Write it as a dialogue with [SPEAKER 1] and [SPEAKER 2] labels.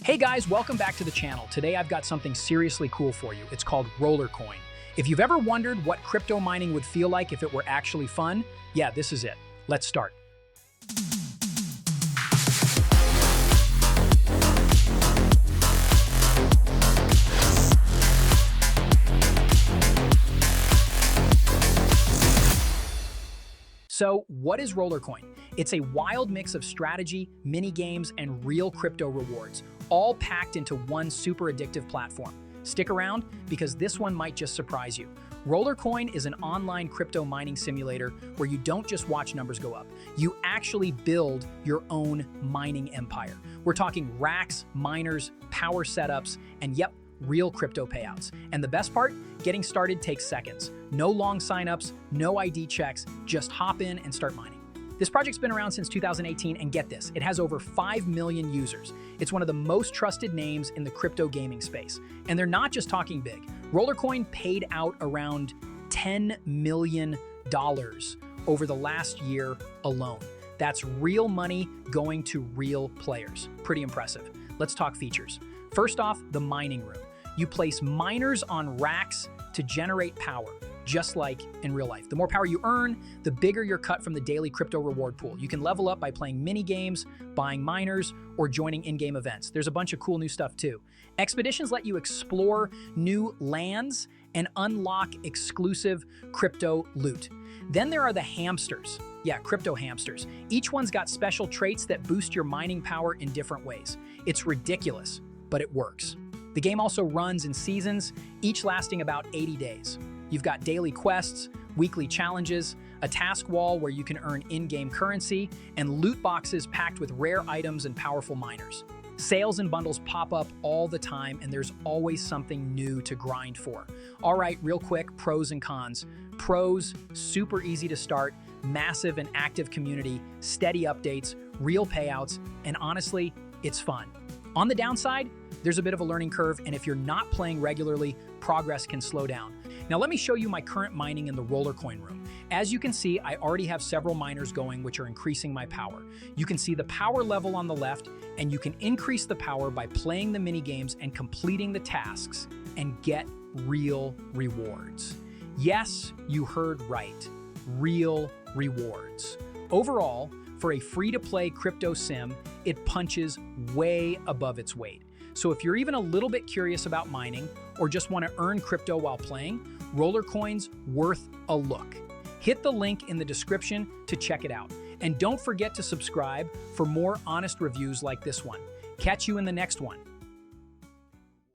[SPEAKER 1] Hey guys, welcome back to the channel. Today I've got something seriously cool for you. It's called RollerCoin. If you've ever wondered what crypto mining would feel like if it were actually fun, yeah, this is it. Let's start. So, what is RollerCoin? It's a wild mix of strategy, mini games, and real crypto rewards, all packed into one super addictive platform. Stick around because this one might just surprise you. RollerCoin is an online crypto mining simulator where you don't just watch numbers go up, you actually build your own mining empire. We're talking racks, miners, power setups, and yep, real crypto payouts. And the best part? Getting started takes seconds. No long signups, no ID checks, just hop in and start mining. This project's been around since 2018, and get this, it has over 5 million users. It's one of the most trusted names in the crypto gaming space. And they're not just talking big. RollerCoin paid out around $10 million over the last year alone. That's real money going to real players. Pretty impressive. Let's talk features. First off, the mining room. You place miners on racks to generate power, just like in real life. The more power you earn, the bigger your cut from the daily crypto reward pool. You can level up by playing mini games, buying miners, or joining in-game events. There's a bunch of cool new stuff too. Expeditions let you explore new lands and unlock exclusive crypto loot. Then there are the hamsters. Yeah, crypto hamsters. Each one's got special traits that boost your mining power in different ways. It's ridiculous, but it works. The game also runs in seasons, each lasting about 80 days. You've got daily quests, weekly challenges, a task wall where you can earn in-game currency, and loot boxes packed with rare items and powerful miners. Sales and bundles pop up all the time, and there's always something new to grind for. All right, real quick, pros and cons. Pros, super easy to start, massive and active community, steady updates, real payouts, and honestly, it's fun. On the downside, there's a bit of a learning curve, and if you're not playing regularly, progress can slow down. Now let me show you my current mining in the RollerCoin room. As you can see, I already have several miners going, which are increasing my power. You can see the power level on the left, and you can increase the power by playing the mini games and completing the tasks and get real rewards. Yes, you heard right, real rewards. Overall, for a free-to-play crypto sim, it punches way above its weight. So if you're even a little bit curious about mining or just want to earn crypto while playing, RollerCoin's worth a look. Hit the link in the description to check it out. And don't forget to subscribe for more honest reviews like this one. Catch you in the next one.